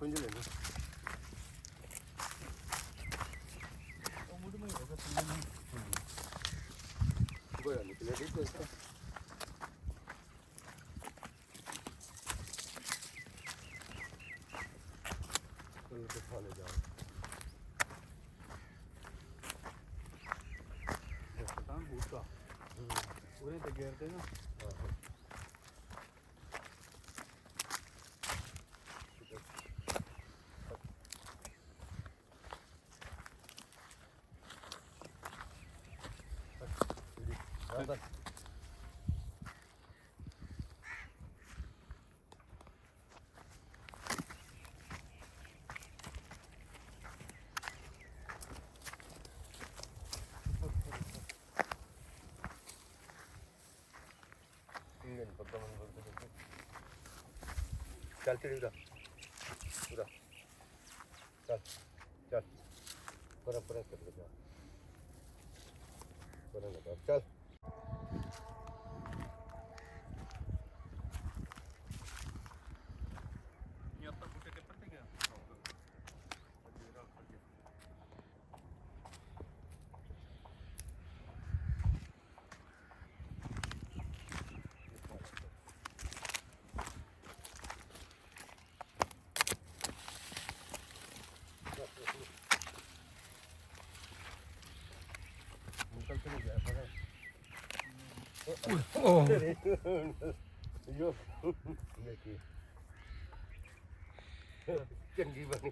Kunci lên. Gọi là cái đấy thôi. Tôi phải lấy ra. ਤਾਂ ਬੂਟਾ ਉਹਨੇ ਤੇ ਗੇਰਦੇ ਨਾ ਚੱਲ ਚੜੀ ਉਰਾ ਉਰਾ ਚੱਲ ਚੱਲ ਪਰਾਂ ਪਰਾਂ ਕਰ ਜਾ ਪਰਾਂ ਲਗਾ ਚੱਲ ਇਹ ਆਪਾਂ ਬੂਟੇ ਤੇ ਪੱਤੇ ਗਿਆ Oh. Yo. Chੰਗੀ ਬਣੀ